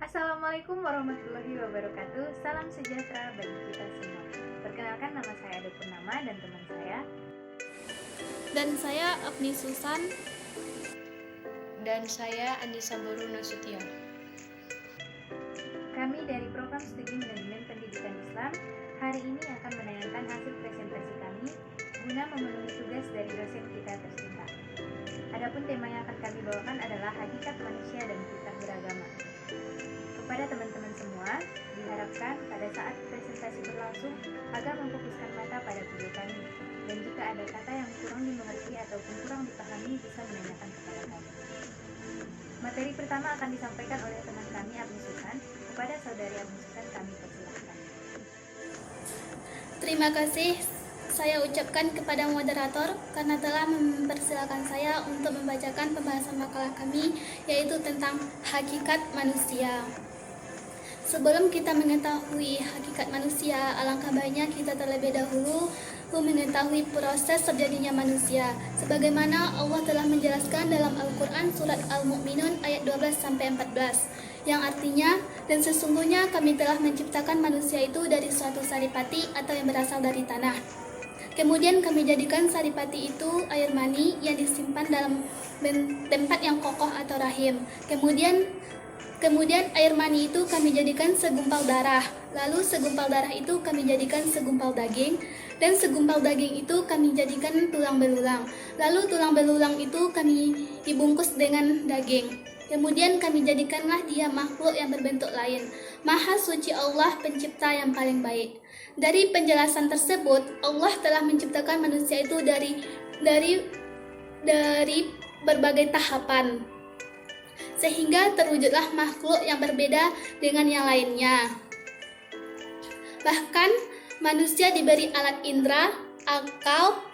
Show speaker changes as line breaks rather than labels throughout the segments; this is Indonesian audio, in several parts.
Assalamualaikum warahmatullahi wabarakatuh. Salam sejahtera bagi kita semua. Perkenalkan, nama saya Ade Purnama dan teman saya.
Dan saya Afni Susan.
Dan saya Andi Samburu Nasution.
Kami dari Program Studi Manajemen Pendidikan Islam hari ini akan menayangkan hasil presentasi kami guna memenuhi tugas dari dosen kita tercinta. Adapun tema yang akan kami bawakan adalah hakikat manusia dan fitrah beragama. Kepada teman-teman semua, diharapkan pada saat presentasi berlangsung agar memfokuskan mata pada video kami, dan jika ada kata yang kurang dimengerti ataupun kurang dipahami bisa menanyakan kepada kami. Materi pertama akan disampaikan oleh teman kami Afni Susan. Kepada saudari Afni Susan kami persilahkan.
Terima kasih saya ucapkan kepada moderator karena telah mempersilakan saya untuk membacakan pembahasan makalah kami, yaitu tentang hakikat manusia. Sebelum kita mengetahui hakikat manusia, alangkah baiknya kita terlebih dahulu mengetahui proses terjadinya manusia. Sebagaimana Allah telah menjelaskan dalam Al-Quran surat Al-Mu'minun ayat 12-14, yang artinya, dan sesungguhnya kami telah menciptakan manusia itu dari suatu saripati atau yang berasal dari tanah. Kemudian kami jadikan saripati itu air mani yang disimpan dalam tempat yang kokoh atau rahim. Kemudian air mani itu kami jadikan segumpal darah. Lalu segumpal darah itu kami jadikan segumpal daging. Dan segumpal daging itu kami jadikan tulang belulang. Lalu tulang belulang itu kami dibungkus dengan daging. Kemudian kami jadikanlah dia makhluk yang berbentuk lain. Maha suci Allah pencipta yang paling baik. Dari penjelasan tersebut, Allah telah menciptakan manusia itu dari berbagai tahapan, sehingga terwujudlah makhluk yang berbeda dengan yang lainnya. Bahkan manusia diberi alat indera, akal.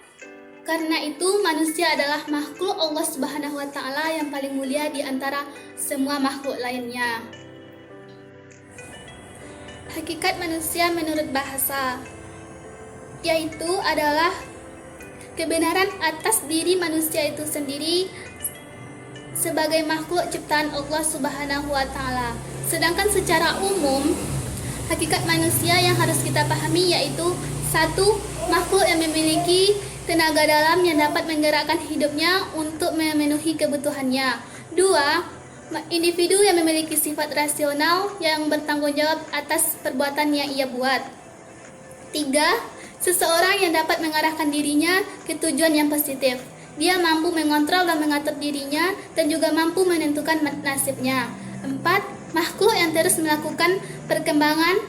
Karena itu manusia adalah makhluk Allah Subhanahu wa Ta'ala yang paling mulia di antara semua makhluk lainnya. Hakikat manusia menurut bahasa, yaitu adalah kebenaran atas diri manusia itu sendiri sebagai makhluk ciptaan Allah Subhanahu wa Ta'ala. Sedangkan secara umum, hakikat manusia yang harus kita pahami yaitu: 1. Makhluk yang memiliki tenaga dalam yang dapat menggerakkan hidupnya untuk memenuhi kebutuhannya. 2. Individu yang memiliki sifat rasional yang bertanggung jawab atas perbuatan yang ia buat. 3. Seseorang yang dapat mengarahkan dirinya ke tujuan yang positif. Dia mampu mengontrol dan mengatur dirinya dan juga mampu menentukan nasibnya. 4. Makhluk yang terus melakukan perkembangan.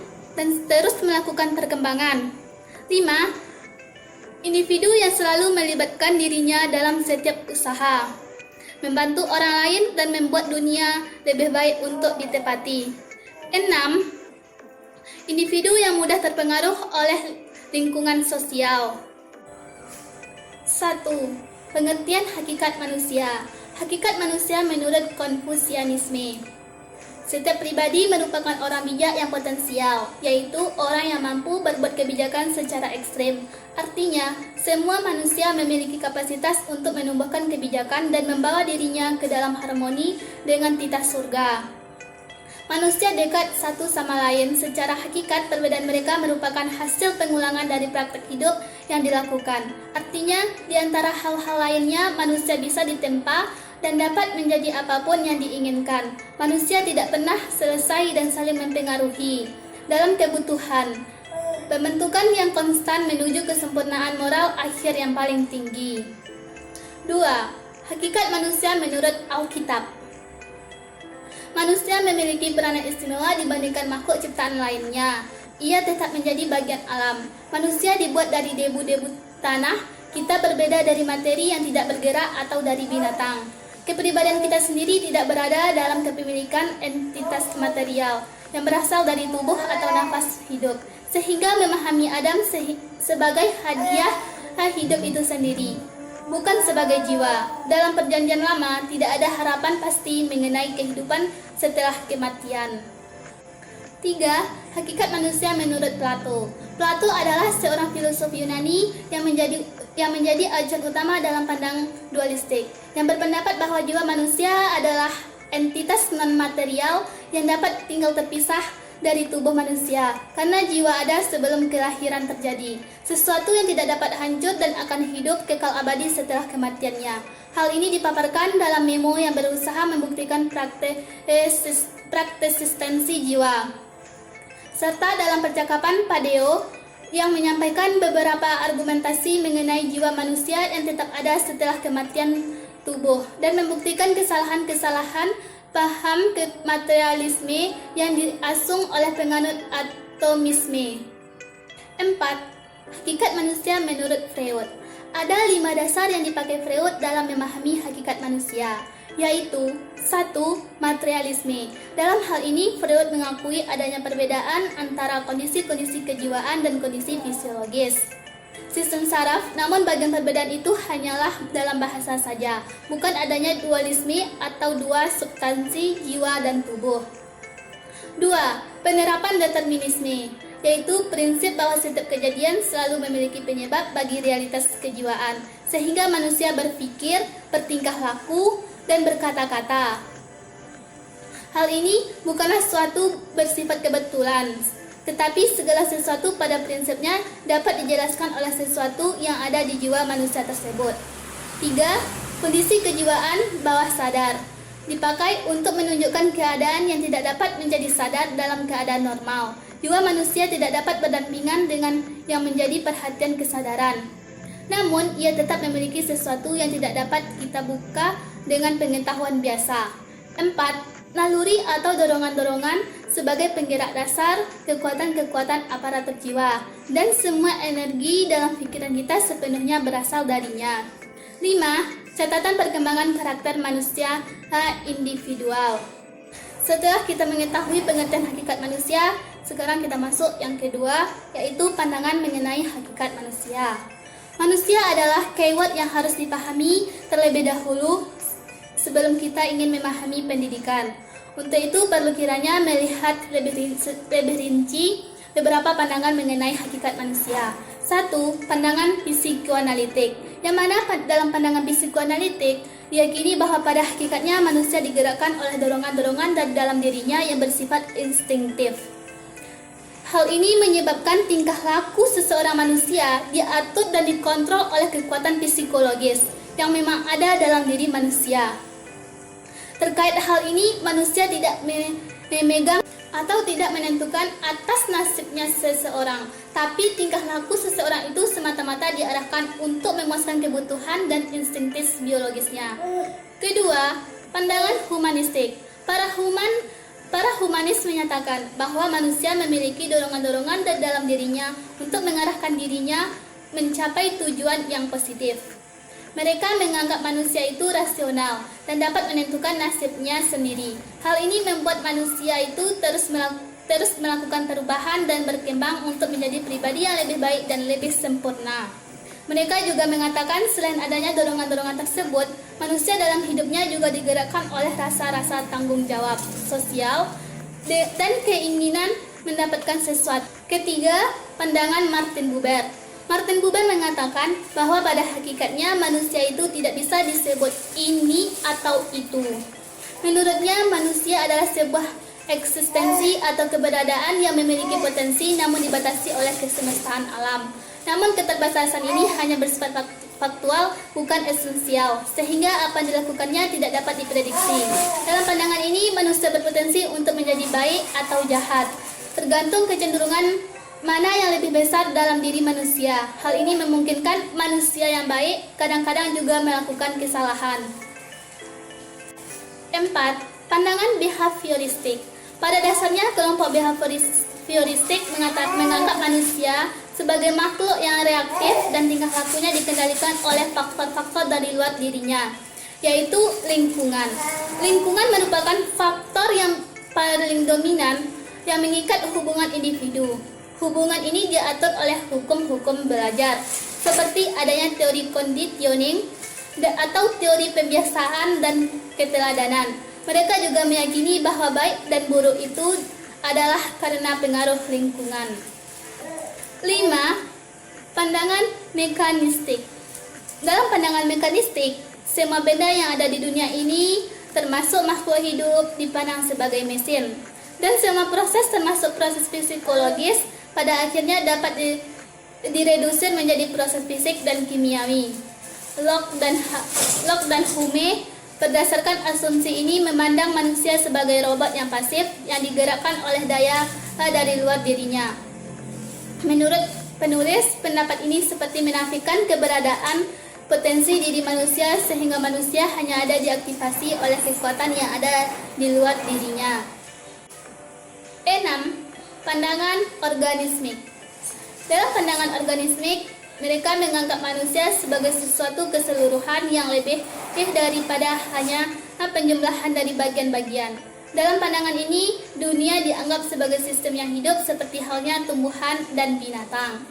5. Individu yang selalu melibatkan dirinya dalam setiap usaha, membantu orang lain dan membuat dunia lebih baik untuk ditepati. 6. Individu yang mudah terpengaruh oleh lingkungan sosial. 1. Pengertian hakikat manusia. Hakikat manusia menurut Konfusianisme. Setiap pribadi merupakan orang bijak yang potensial, yaitu orang yang mampu berbuat kebijakan secara ekstrem. Artinya, semua manusia memiliki kapasitas untuk menumbuhkan kebijakan dan membawa dirinya ke dalam harmoni dengan titah surga. Manusia dekat satu sama lain. Secara hakikat, perbedaan mereka merupakan hasil pengulangan dari praktek hidup yang dilakukan. Artinya, di antara hal-hal lainnya, manusia bisa ditempa dan dapat menjadi apapun yang diinginkan. Manusia tidak pernah selesai dan saling mempengaruhi. Dalam kebutuhan, pembentukan yang konstan menuju kesempurnaan moral akhir yang paling tinggi. 2. Hakikat manusia menurut Alkitab. Manusia memiliki peranan istimewa dibandingkan makhluk ciptaan lainnya. Ia tetap menjadi bagian alam. Manusia dibuat dari debu-debu tanah. Kita berbeda dari materi yang tidak bergerak atau dari binatang. Kepribadian kita sendiri tidak berada dalam kepemilikan entitas material yang berasal dari tubuh atau nafas hidup, sehingga memahami Adam sebagai hadiah hidup itu sendiri, bukan sebagai jiwa. Dalam perjanjian lama, tidak ada harapan pasti mengenai kehidupan setelah kematian. 3. Hakikat manusia menurut Plato. Plato adalah seorang filosof Yunani yang menjadi ajar utama dalam pandangan dualistik, yang berpendapat bahwa jiwa manusia adalah entitas non-material yang dapat tinggal terpisah dari tubuh manusia, karena jiwa ada sebelum kelahiran terjadi, sesuatu yang tidak dapat hancur dan akan hidup kekal abadi setelah kematiannya. Hal ini dipaparkan dalam memo yang berusaha membuktikan praktisistensi jiwa, serta dalam percakapan Padeo yang menyampaikan beberapa argumentasi mengenai jiwa manusia yang tetap ada setelah kematian tubuh, dan membuktikan kesalahan-kesalahan paham materialisme yang diasung oleh penganut atomisme. 4. Hakikat manusia menurut Freud. Ada 5 dasar yang dipakai Freud dalam memahami hakikat manusia, yaitu 1. Materialisme. Dalam hal ini, Freud mengakui adanya perbedaan antara kondisi-kondisi kejiwaan dan kondisi fisiologis. Sistem saraf, namun bagian perbedaan itu hanyalah dalam bahasa saja, bukan adanya dualisme atau dua substansi jiwa dan tubuh. 2. Penerapan determinisme, yaitu prinsip bahwa setiap kejadian selalu memiliki penyebab bagi realitas kejiwaan, sehingga manusia berpikir, bertingkah laku, dan berkata-kata. Hal ini bukanlah suatu bersifat kebetulan, tetapi segala sesuatu pada prinsipnya dapat dijelaskan oleh sesuatu yang ada di jiwa manusia tersebut. 3. Kondisi kejiwaan bawah sadar dipakai untuk menunjukkan keadaan yang tidak dapat menjadi sadar dalam keadaan normal. Jiwa manusia tidak dapat berdampingan dengan yang menjadi perhatian kesadaran. Namun, ia tetap memiliki sesuatu yang tidak dapat kita buka dengan pengetahuan biasa. 4. Naluri atau dorongan-dorongan sebagai penggerak dasar kekuatan-kekuatan aparatur jiwa, dan semua energi dalam pikiran kita sepenuhnya berasal darinya. 5. Catatan perkembangan karakter manusia individual. Setelah kita mengetahui pengertian hakikat manusia, sekarang kita masuk yang kedua, yaitu pandangan mengenai hakikat manusia. Manusia adalah keyword yang harus dipahami terlebih dahulu sebelum kita ingin memahami pendidikan. Untuk itu perlu kiranya melihat lebih rinci beberapa pandangan mengenai hakikat manusia. 1. Pandangan psikoanalitik, yang mana dalam pandangan psikoanalitik diyakini bahwa pada hakikatnya manusia digerakkan oleh dorongan-dorongan dari dalam dirinya yang bersifat instinktif. Hal ini menyebabkan tingkah laku seseorang manusia diatur dan dikontrol oleh kekuatan psikologis yang memang ada dalam diri manusia. Terkait hal ini, manusia tidak memegang atau tidak menentukan atas nasibnya seseorang, tapi tingkah laku seseorang itu semata-mata diarahkan untuk memuaskan kebutuhan dan instinktif biologisnya. Kedua, pandangan humanistik. Para humanis menyatakan bahwa manusia memiliki dorongan-dorongan dalam dirinya untuk mengarahkan dirinya mencapai tujuan yang positif. Mereka menganggap manusia itu rasional dan dapat menentukan nasibnya sendiri. Hal ini membuat manusia itu terus melakukan perubahan dan berkembang untuk menjadi pribadi yang lebih baik dan lebih sempurna. Mereka juga mengatakan selain adanya dorongan-dorongan tersebut, manusia dalam hidupnya juga digerakkan oleh rasa-rasa tanggung jawab sosial dan keinginan mendapatkan sesuatu. Ketiga, pandangan Martin Buber. Martin Buber mengatakan bahwa pada hakikatnya manusia itu tidak bisa disebut ini atau itu. Menurutnya, manusia adalah sebuah eksistensi atau keberadaan yang memiliki potensi namun dibatasi oleh kesemestaan alam. Namun keterbatasan ini hanya bersifat faktual, bukan esensial, sehingga apa yang dilakukannya tidak dapat diprediksi. Dalam pandangan ini, manusia berpotensi untuk menjadi baik atau jahat, tergantung kecenderungan mana yang lebih besar dalam diri manusia. Hal ini memungkinkan manusia yang baik kadang-kadang juga melakukan kesalahan. 4. Pandangan behavioristik. Pada dasarnya, kelompok behavioristik menganggap manusia sebagai makhluk yang reaktif dan tingkah lakunya dikendalikan oleh faktor-faktor dari luar dirinya, yaitu lingkungan. Lingkungan merupakan faktor yang paling dominan yang mengikat hubungan individu. Hubungan ini diatur oleh hukum-hukum belajar, seperti adanya teori conditioning atau teori pembiasaan dan keteladanan. Mereka juga meyakini bahwa baik dan buruk itu adalah karena pengaruh lingkungan. 5. Pandangan mekanistik. Dalam pandangan mekanistik, semua benda yang ada di dunia ini termasuk makhluk hidup, dipandang sebagai mesin. Dan semua proses termasuk proses psikologis pada akhirnya dapat diredusir menjadi proses fisik dan kimiawi. Locke dan Hume berdasarkan asumsi ini memandang manusia sebagai robot yang pasif yang digerakkan oleh daya dari luar dirinya. Menurut penulis, pendapat ini seperti menafikan keberadaan potensi diri manusia sehingga manusia hanya ada diaktifasi oleh kekuatan yang ada di luar dirinya. 6. Pandangan organismik. Dalam pandangan organismik, mereka menganggap manusia sebagai sesuatu keseluruhan yang lebih daripada hanya penjumlahan dari bagian-bagian. Dalam pandangan ini, dunia dianggap sebagai sistem yang hidup seperti halnya tumbuhan dan binatang.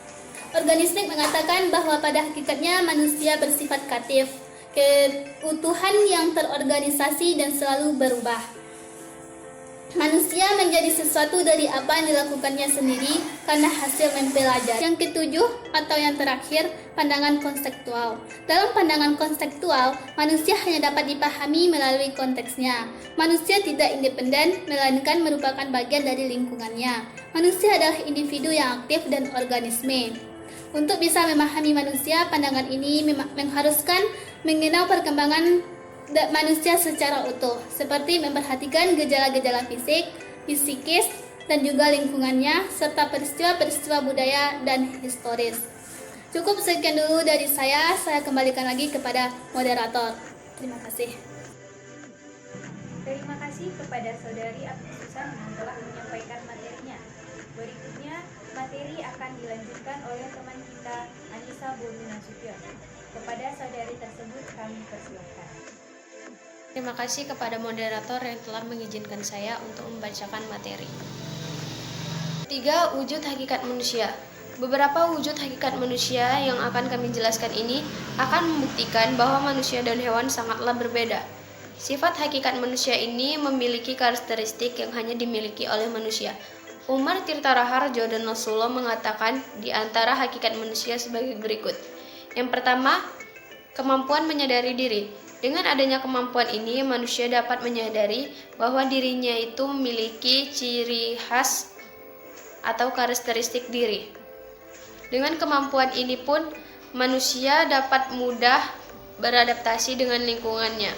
Organismik mengatakan bahwa pada hakikatnya manusia bersifat katif, keutuhan yang terorganisasi dan selalu berubah. Manusia menjadi sesuatu dari apa yang dilakukannya sendiri karena hasil mempelajari. Yang ketujuh atau yang terakhir, pandangan konseptual. Dalam pandangan konseptual, manusia hanya dapat dipahami melalui konteksnya. Manusia tidak independen, melainkan merupakan bagian dari lingkungannya. Manusia adalah individu yang aktif dan organisme. Untuk bisa memahami manusia, pandangan ini mengharuskan mengenal perkembangan manusia secara utuh, seperti memperhatikan gejala-gejala fisik, psikis, dan juga lingkungannya, serta peristiwa-peristiwa budaya dan historis. Cukup sekian dulu dari saya kembalikan lagi kepada moderator. Terima kasih.
Terima kasih kepada Saudari Abdi Susan yang telah menyampaikan materinya. Berikutnya, materi akan dilanjutkan oleh teman kita, Anissa Boru Nasution. Kepada saudari tersebut kami persilakan.
Terima kasih kepada moderator yang telah mengizinkan saya untuk membacakan materi. 3. Wujud hakikat manusia. Beberapa wujud hakikat manusia yang akan kami jelaskan ini akan membuktikan bahwa manusia dan hewan sangatlah berbeda. Sifat hakikat manusia ini memiliki karakteristik yang hanya dimiliki oleh manusia. Umar Tirta Raharjo dan Nasrullah mengatakan di antara hakikat manusia sebagai berikut. Yang pertama, kemampuan menyadari diri. Dengan adanya kemampuan ini, manusia dapat menyadari bahwa dirinya itu memiliki ciri khas atau karakteristik diri. Dengan kemampuan ini pun, manusia dapat mudah beradaptasi dengan lingkungannya,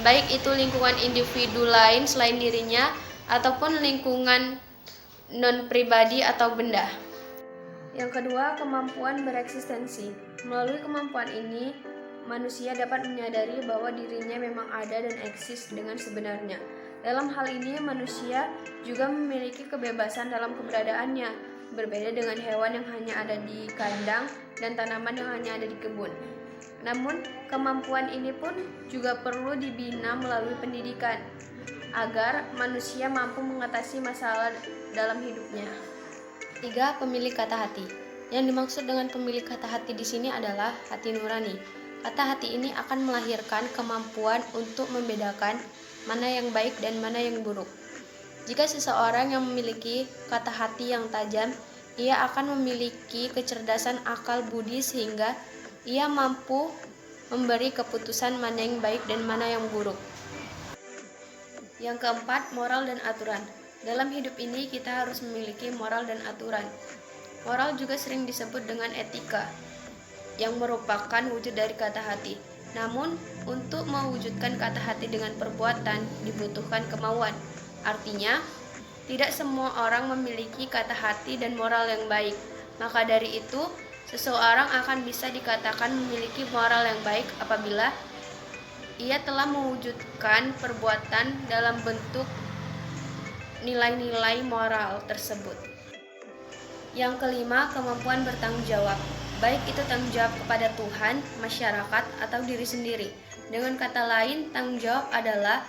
baik itu lingkungan individu lain selain dirinya, ataupun lingkungan non-pribadi atau benda. Yang kedua, kemampuan bereksistensi. Melalui kemampuan ini, manusia dapat menyadari bahwa dirinya memang ada dan eksis dengan sebenarnya. Dalam hal ini, manusia juga memiliki kebebasan dalam keberadaannya, berbeda dengan hewan yang hanya ada di kandang dan tanaman yang hanya ada di kebun. Namun, kemampuan ini pun juga perlu dibina melalui pendidikan, agar manusia mampu mengatasi masalah dalam hidupnya. 3. Pemilik kata hati. Yang dimaksud dengan pemilik kata hati di sini adalah hati nurani. Kata hati ini akan melahirkan kemampuan untuk membedakan mana yang baik dan mana yang buruk. Jika seseorang yang memiliki kata hati yang tajam, ia akan memiliki kecerdasan akal budi sehingga ia mampu memberi keputusan mana yang baik dan mana yang buruk. Yang keempat, moral dan aturan. Dalam hidup ini kita harus memiliki moral dan aturan. Moral juga sering disebut dengan etika, yang merupakan wujud dari kata hati. Namun, untuk mewujudkan kata hati dengan perbuatan dibutuhkan kemauan. Artinya, tidak semua orang memiliki kata hati dan moral yang baik. Maka dari itu, seseorang akan bisa dikatakan memiliki moral yang baik apabila ia telah mewujudkan perbuatan dalam bentuk nilai-nilai moral tersebut. Yang kelima, kemampuan bertanggung jawab. Baik itu tanggung jawab kepada Tuhan, masyarakat, atau diri sendiri. Dengan kata lain, tanggung jawab adalah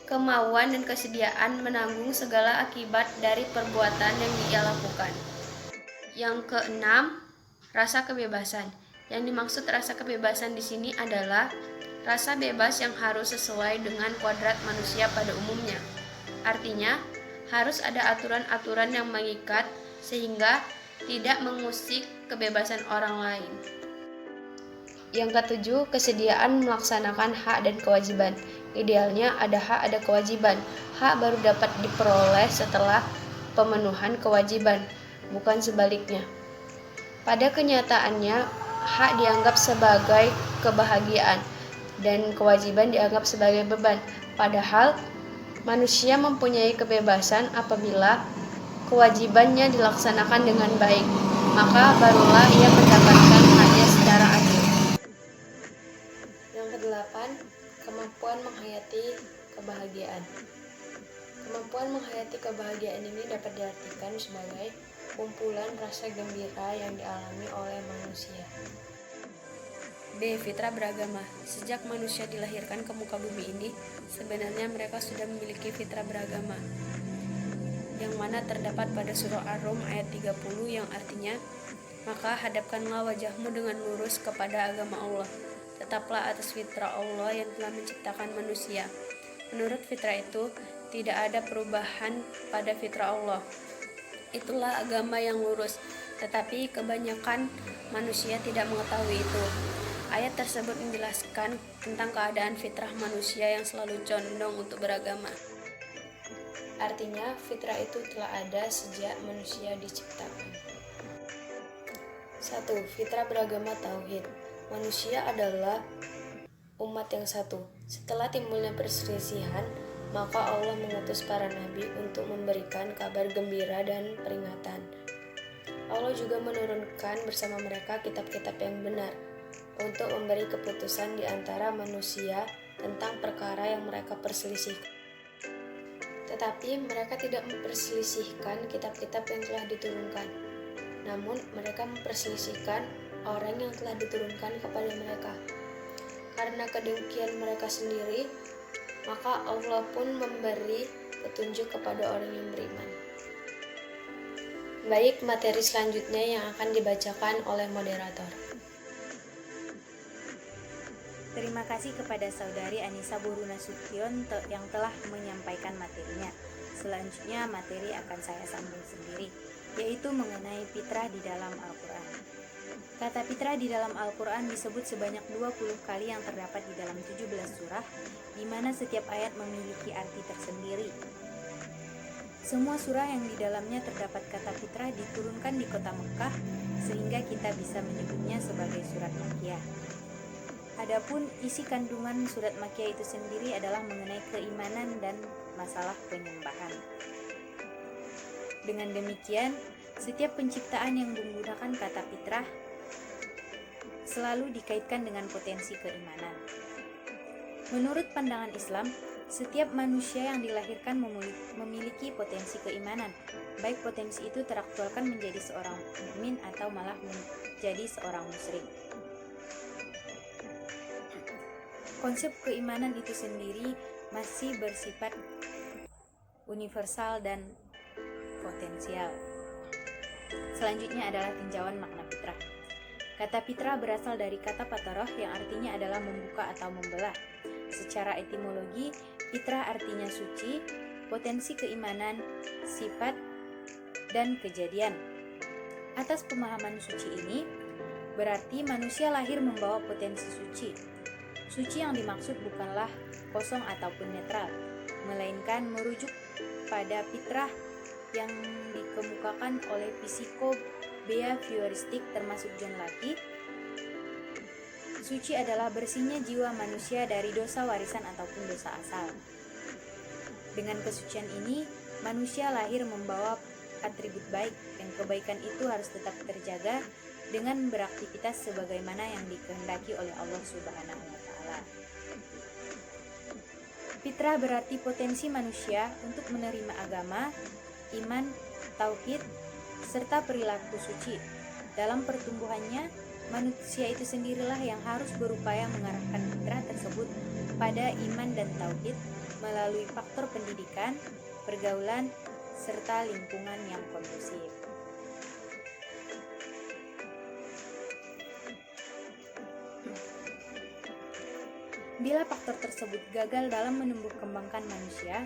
kemauan dan kesediaan menanggung segala akibat dari perbuatan yang ia lakukan. Yang keenam, rasa kebebasan. Yang dimaksud rasa kebebasan di sini adalah rasa bebas yang harus sesuai dengan kodrat manusia pada umumnya. Artinya, harus ada aturan-aturan yang mengikat sehingga tidak mengusik kebebasan orang lain. Yang ketujuh, kesediaan melaksanakan hak dan kewajiban. Idealnya ada hak, ada kewajiban. Hak baru dapat diperoleh setelah pemenuhan kewajiban, bukan sebaliknya. Pada kenyataannya, hak dianggap sebagai kebahagiaan dan kewajiban dianggap sebagai beban. Padahal manusia mempunyai kebebasan apabila kewajibannya dilaksanakan dengan baik, maka barulah ia mendapatkan haknya secara adil. Yang kedelapan, kemampuan menghayati kebahagiaan. Kemampuan menghayati kebahagiaan ini dapat diartikan sebagai kumpulan rasa gembira yang dialami oleh manusia. B. Fitrah beragama. Sejak manusia dilahirkan ke muka bumi ini, sebenarnya mereka sudah memiliki fitrah beragama, yang mana terdapat pada surah Ar-Rum ayat 30 yang artinya, maka hadapkanlah wajahmu dengan lurus kepada agama Allah. Tetaplah atas fitrah Allah yang telah menciptakan manusia. Menurut fitrah itu, tidak ada perubahan pada fitrah Allah. Itulah agama yang lurus, tetapi kebanyakan manusia tidak mengetahui itu. Ayat tersebut menjelaskan tentang keadaan fitrah manusia yang selalu condong untuk beragama. Artinya, fitrah itu telah ada sejak manusia diciptakan. 1. Fitrah beragama tauhid. Manusia adalah umat yang satu. Setelah timbulnya perselisihan, maka Allah mengutus para nabi untuk memberikan kabar gembira dan peringatan. Allah juga menurunkan bersama mereka kitab-kitab yang benar untuk memberi keputusan di antara manusia tentang perkara yang mereka perselisihkan. Tetapi mereka tidak memperselisihkan kitab-kitab yang telah diturunkan. Namun mereka memperselisihkan orang yang telah diturunkan kepada mereka. Karena kedengkian mereka sendiri, maka Allah pun memberi petunjuk kepada orang yang beriman. Baik, materi selanjutnya yang akan dibacakan oleh moderator.
Terima kasih kepada saudari Anissa Burunasution yang telah menyampaikan materinya. Selanjutnya materi akan saya sambung sendiri, yaitu mengenai fitrah di dalam Al-Quran. Kata fitrah di dalam Al-Quran disebut sebanyak 20 kali yang terdapat di dalam 17 surah, di mana setiap ayat memiliki arti tersendiri. Semua surah yang di dalamnya terdapat kata fitrah diturunkan di kota Mekah, sehingga kita bisa menyebutnya sebagai surat Makkiyah. Adapun isi kandungan surat Makkiyah itu sendiri adalah mengenai keimanan dan masalah penyembahan. Dengan demikian, setiap penciptaan yang menggunakan kata fitrah selalu dikaitkan dengan potensi keimanan. Menurut pandangan Islam, setiap manusia yang dilahirkan memiliki potensi keimanan, baik potensi itu teraktualkan menjadi seorang mukmin atau malah menjadi seorang musyrik. Konsep keimanan itu sendiri masih bersifat universal dan potensial. Selanjutnya adalah tinjauan makna fitrah. Kata fitrah berasal dari kata patarah yang artinya adalah membuka atau membelah. Secara etimologi, fitrah artinya suci, potensi keimanan, sifat, dan kejadian. Atas pemahaman suci ini, berarti manusia lahir membawa potensi suci. Suci yang dimaksud bukanlah kosong ataupun netral, melainkan merujuk pada fitrah yang dikemukakan oleh psikobehavioristik termasuk John Locke. Suci adalah bersihnya jiwa manusia dari dosa warisan ataupun dosa asal. Dengan kesucian ini, manusia lahir membawa atribut baik, dan kebaikan itu harus tetap terjaga dengan beraktivitas sebagaimana yang dikehendaki oleh Allah Subhanahu wa Ta'ala. Fitrah berarti potensi manusia untuk menerima agama, iman, tauhid, serta perilaku suci. Dalam pertumbuhannya, manusia itu sendirilah yang harus berupaya mengarahkan fitrah tersebut pada iman dan tauhid melalui faktor pendidikan, pergaulan, serta lingkungan yang kondusif. Bila faktor tersebut gagal dalam menumbuh kembangkan manusia,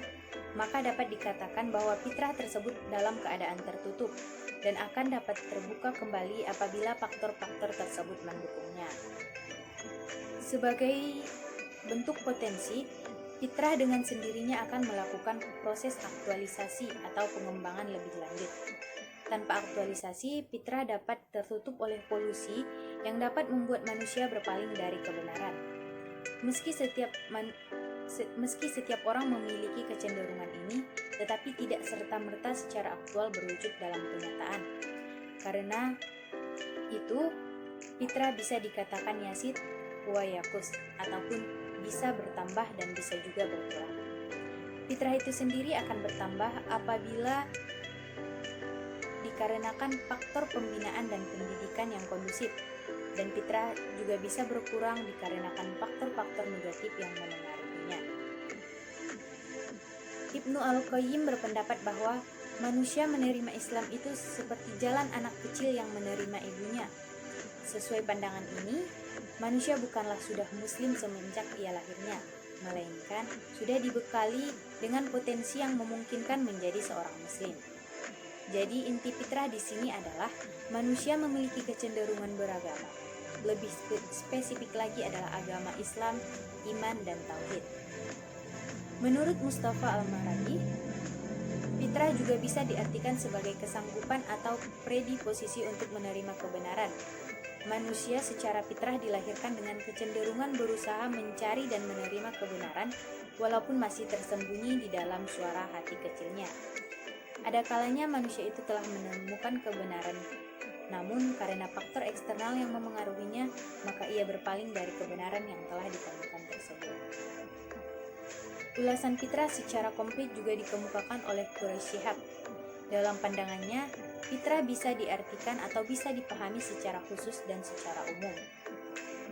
maka dapat dikatakan bahwa fitrah tersebut dalam keadaan tertutup dan akan dapat terbuka kembali apabila faktor-faktor tersebut mendukungnya. Sebagai bentuk potensi, Fitrah dengan sendirinya akan melakukan proses aktualisasi atau pengembangan lebih lanjut. Tanpa aktualisasi, fitrah dapat tertutup oleh polusi yang dapat membuat manusia berpaling dari kebenaran. Meski setiap orang memiliki kecenderungan ini, tetapi tidak serta-merta secara aktual berwujud dalam kenyataan. Karena itu, fitrah bisa dikatakan yazid wa yanqus, ataupun bisa bertambah dan bisa juga berkurang. Fitrah itu sendiri akan bertambah apabila dikarenakan faktor pembinaan dan pendidikan yang kondusif, dan fitrah juga bisa berkurang dikarenakan faktor-faktor negatif yang memengaruhinya. Ibnu Al-Qayyim berpendapat bahwa manusia menerima Islam itu seperti jalan anak kecil yang menerima ibunya. Sesuai pandangan ini, manusia bukanlah sudah muslim semenjak ia lahirnya, melainkan sudah dibekali dengan potensi yang memungkinkan menjadi seorang muslim. Jadi inti fitrah di sini adalah manusia memiliki kecenderungan beragama. Lebih spesifik lagi adalah agama Islam, iman, dan tauhid. Menurut Mustafa Al-Maraghi, fitrah juga bisa diartikan sebagai kesanggupan atau predisposisi untuk menerima kebenaran. Manusia secara fitrah dilahirkan dengan kecenderungan berusaha mencari dan menerima kebenaran walaupun masih tersembunyi di dalam suara hati kecilnya. Ada kalanya manusia itu telah menemukan kebenaran, namun karena faktor eksternal yang memengaruhinya, maka ia berpaling dari kebenaran yang telah ditemukan tersebut. Ulasan fitrah secara komplit juga dikemukakan oleh Quraish Shihab. Dalam pandangannya, fitrah bisa diartikan atau bisa dipahami secara khusus dan secara umum.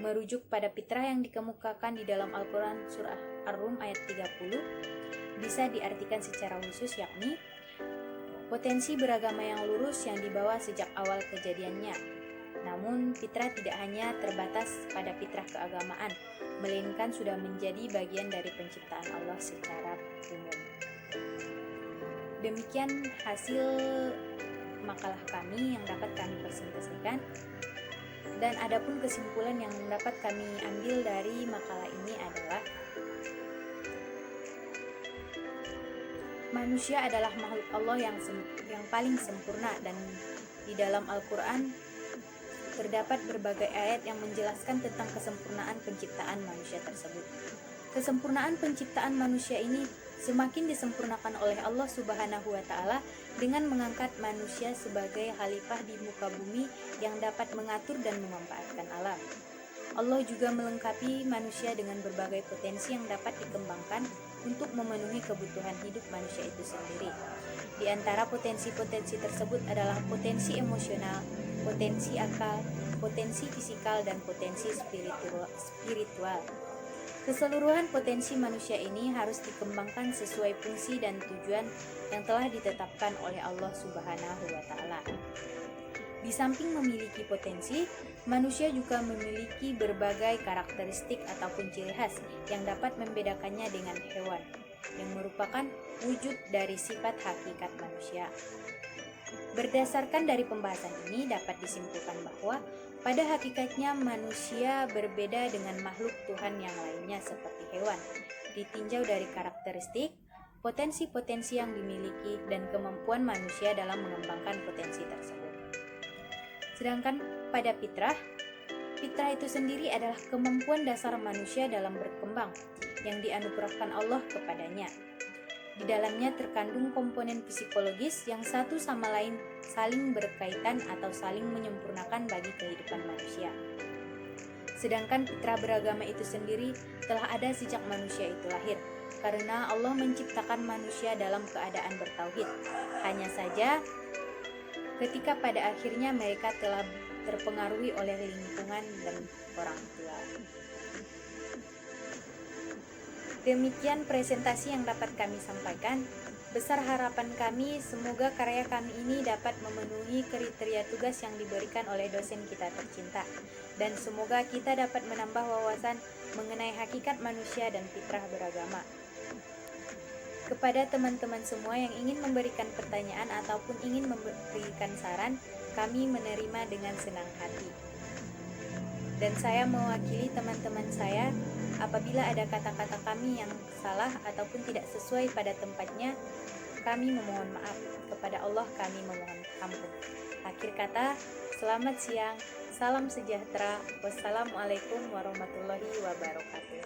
Merujuk pada fitrah yang dikemukakan di dalam Al-Quran Surah Ar-Rum ayat 30, bisa diartikan secara khusus yakni potensi beragama yang lurus yang dibawa sejak awal kejadiannya. Namun, fitrah tidak hanya terbatas pada fitrah keagamaan, melainkan sudah menjadi bagian dari penciptaan Allah secara umum. Demikian hasil makalah kami yang dapat kami presentasikan. Dan adapun kesimpulan yang dapat kami ambil dari makalah ini adalah manusia adalah makhluk Allah yang paling sempurna, dan di dalam Al-Quran terdapat berbagai ayat yang menjelaskan tentang kesempurnaan penciptaan manusia tersebut. Kesempurnaan penciptaan manusia ini semakin disempurnakan oleh Allah Subhanahu wa Ta'ala dengan mengangkat manusia sebagai khalifah di muka bumi yang dapat mengatur dan memanfaatkan alam. Allah juga melengkapi manusia dengan berbagai potensi yang dapat dikembangkan untuk memenuhi kebutuhan hidup manusia itu sendiri. Di antara potensi-potensi tersebut adalah potensi emosional, potensi akal, potensi fisikal, dan potensi spiritual. Keseluruhan potensi manusia ini harus dikembangkan sesuai fungsi dan tujuan yang telah ditetapkan oleh Allah Subhanahu wa Ta'ala. Di samping memiliki potensi, manusia juga memiliki berbagai karakteristik ataupun ciri khas yang dapat membedakannya dengan hewan, yang merupakan wujud dari sifat hakikat manusia. Berdasarkan dari pembahasan ini dapat disimpulkan bahwa pada hakikatnya manusia berbeda dengan makhluk Tuhan yang lainnya seperti hewan, ditinjau dari karakteristik, potensi-potensi yang dimiliki, dan kemampuan manusia dalam mengembangkan potensi tersebut. Sedangkan pada fitrah itu sendiri adalah kemampuan dasar manusia dalam berkembang yang dianugerahkan Allah kepadanya. Di dalamnya terkandung komponen psikologis yang satu sama lain saling berkaitan atau saling menyempurnakan bagi kehidupan manusia. Sedangkan fitrah beragama itu sendiri telah ada sejak manusia itu lahir, karena Allah menciptakan manusia dalam keadaan bertauhid. Hanya saja ketika pada akhirnya mereka telah terpengaruhi oleh lingkungan dan orang tua. Demikian presentasi yang dapat kami sampaikan. Besar harapan kami semoga karya kami ini dapat memenuhi kriteria tugas yang diberikan oleh dosen kita tercinta, dan semoga kita dapat menambah wawasan mengenai hakikat manusia dan fitrah beragama. Kepada teman-teman semua yang ingin memberikan pertanyaan ataupun ingin memberikan saran, kami menerima dengan senang hati. Dan saya mewakili teman-teman saya, apabila ada kata-kata kami yang salah ataupun tidak sesuai pada tempatnya, kami memohon maaf. Kepada Allah kami memohon ampun. Akhir kata, selamat siang, salam sejahtera, wassalamualaikum warahmatullahi wabarakatuh.